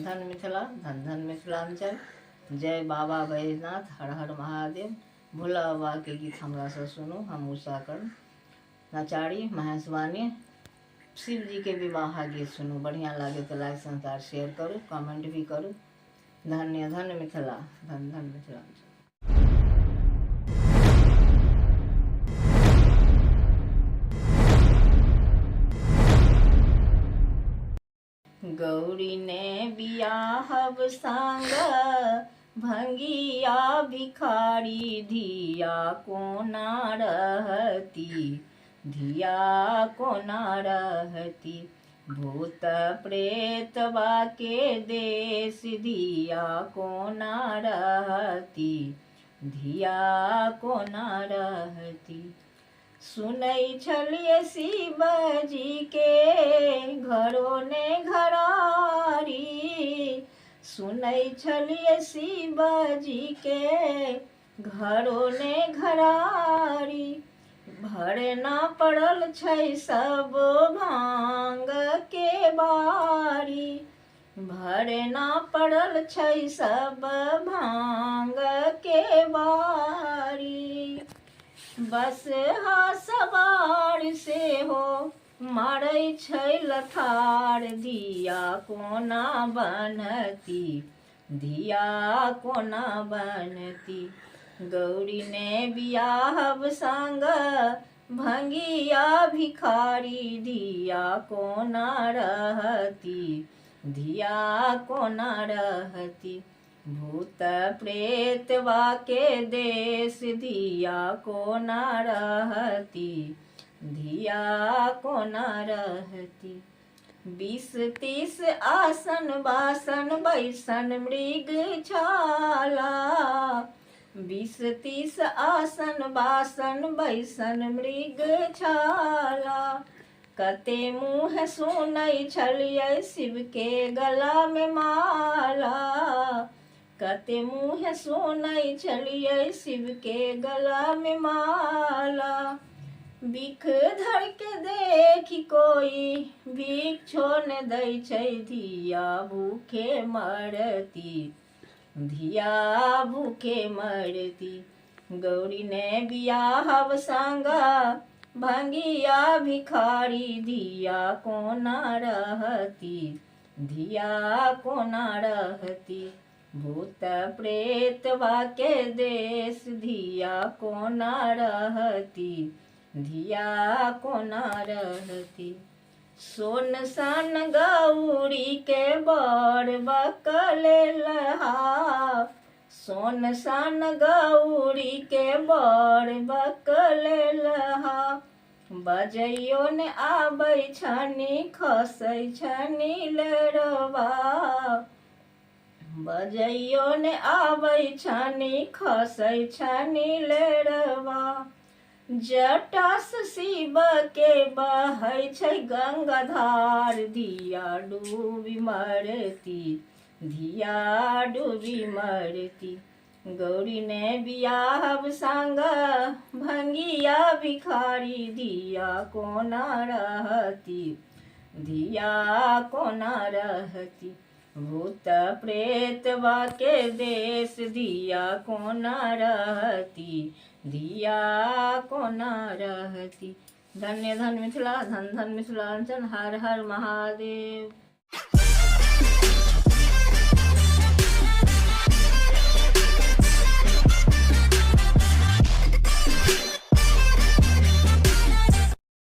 धन मिथिला, धन धन मिथिलांचल। जय बाबा बैजनाथ, हर हर महादेव। भोला बाबा के गीत हमरा से सुनू। हम उषा कर्ण नचारी महेश वाणी शिव जी के विवाह गीत सुनू। बढ़िया लगे तो लाइक संसार शेयर करू, कमेंट भी करू। धन्य धन मिथिला, धन धन मिथिलांचल। गौरी ने बियाहब सांग भंगिया भिखारी, धिया कोना रहती, धिया कोना रहती। भूत प्रेतवा के देश, धिया कोना रहती, धिया कोना रहती। सुनै छलिए शिव जी के घरो ने घरारी, सुनै छलिए शिव जी के घरो ने घरारी। भरना पड़ल छै सब भांग के बारी, भरना पड़ल छै सब भांग के बारी। बस हा सवार से हो मारै छै लथार, धिया कोना बनती, धिया कोना बनती। गौरी ने बियाहब संग भंगिया भिखारी, धिया कोना रहती, धिया कोना रहती। भूत प्रेतवा के देश, धिया कोना रहती, धिया कोना रहती। 20-30 आसन बासन बैसन मृग छाला, 20-30 आसन बासन बैसन मृग छाला। कते मुँह सुनै छलियै शिव के गला में माला, कते मुँह सुनै छलियै शिव के गला में माला। बिख धर के देखी कोई भिक्षो न दै छै, धिया भूखे मरती, धिया भूखे मरती। गौरी ने बियाहब संग भंगिया भिखारी, धिया कोना रहती, धिया कोना रहती। भूत प्रेतवा के देश, धिया कोना रहती, धिया कोना रहती। सोन सन गौरी के बर बकलेलहा, सोन सन गौरी के बर बकलेलहा। बजैयो ने आबै छनी खसै छनी लेरवा, बजैयो ने आबै छनी खसै छनी लेरवा। जटास शिव के बहै छै गंगाधार, धिया डूबी मरती, धिया डूबी मरती। गौरी ने बियाहब संग भंगिया भिखारी, धिया कोना रहती, धिया कोना रहती। भूत प्रेतवा के देश, धिया कोना रहती, धिया कोना रहती। धन्य धन मिथिला, धन धन मिथिलांचल। हर हर महादेव।